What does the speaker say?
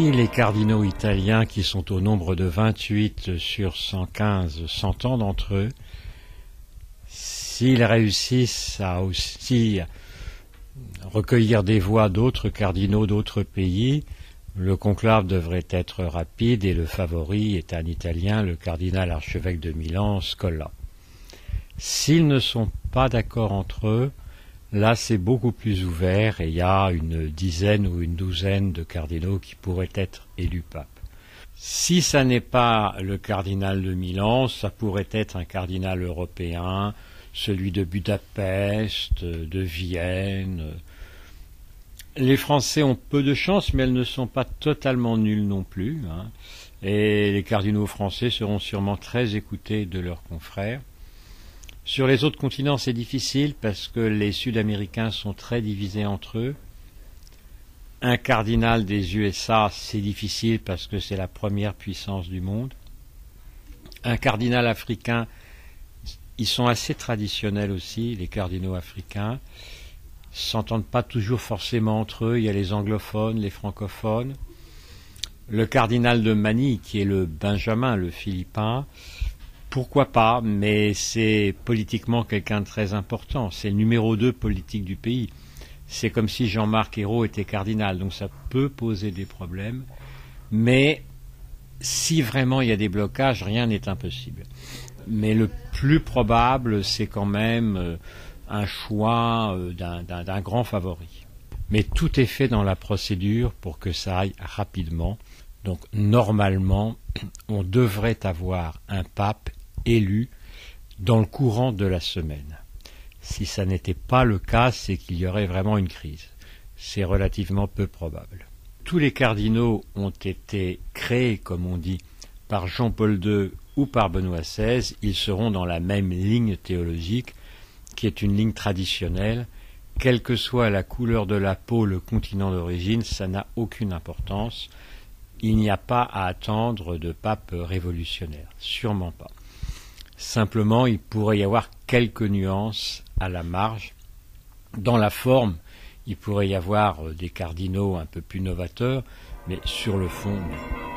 Si les cardinaux italiens, qui sont au nombre de 28 sur 115, s'entendent entre eux, s'ils réussissent à aussi recueillir des voix d'autres cardinaux d'autres pays, le conclave devrait être rapide et le favori est un Italien, le cardinal archevêque de Milan, Scola. S'ils ne sont pas d'accord entre eux, là c'est beaucoup plus ouvert et il y a une dizaine ou une douzaine de cardinaux qui pourraient être élus pape. Si ça n'est pas le cardinal de Milan, ça pourrait être un cardinal européen, celui de Budapest, de Vienne. Les Français ont peu de chance, mais elles ne sont pas totalement nulles non plus, hein. Et les cardinaux français seront sûrement très écoutés de leurs confrères. Sur les autres continents, c'est difficile parce que les Sud-Américains sont très divisés entre eux. Un cardinal des USA, c'est difficile parce que c'est la première puissance du monde. Un cardinal africain, ils sont assez traditionnels aussi, les cardinaux africains. Ils ne s'entendent pas toujours forcément entre eux. Il y a les anglophones, les francophones. Le cardinal de Manille, qui est le Benjamin, le Philippin, pourquoi pas, mais c'est politiquement quelqu'un de très important. C'est le numéro 2 politique du pays. C'est comme si Jean-Marc Ayrault était cardinal, donc ça peut poser des problèmes. Mais si vraiment il y a des blocages, rien n'est impossible. Mais le plus probable, c'est quand même un choix d'un grand favori. Mais tout est fait dans la procédure pour que ça aille rapidement. Donc normalement, on devrait avoir un pape élu dans le courant de la semaine. Si ça n'était pas le cas, c'est qu'il y aurait vraiment une crise. C'est relativement peu probable. Tous les cardinaux ont été créés, comme on dit, par Jean-Paul II ou par Benoît XVI. Ils seront dans la même ligne théologique, qui est une ligne traditionnelle. Quelle que soit la couleur de la peau, le continent d'origine, ça n'a aucune importance. Il n'y a pas à attendre de pape révolutionnaire, sûrement pas. Simplement, il pourrait y avoir quelques nuances à la marge. Dans la forme, il pourrait y avoir des cardinaux un peu plus novateurs, mais sur le fond, non.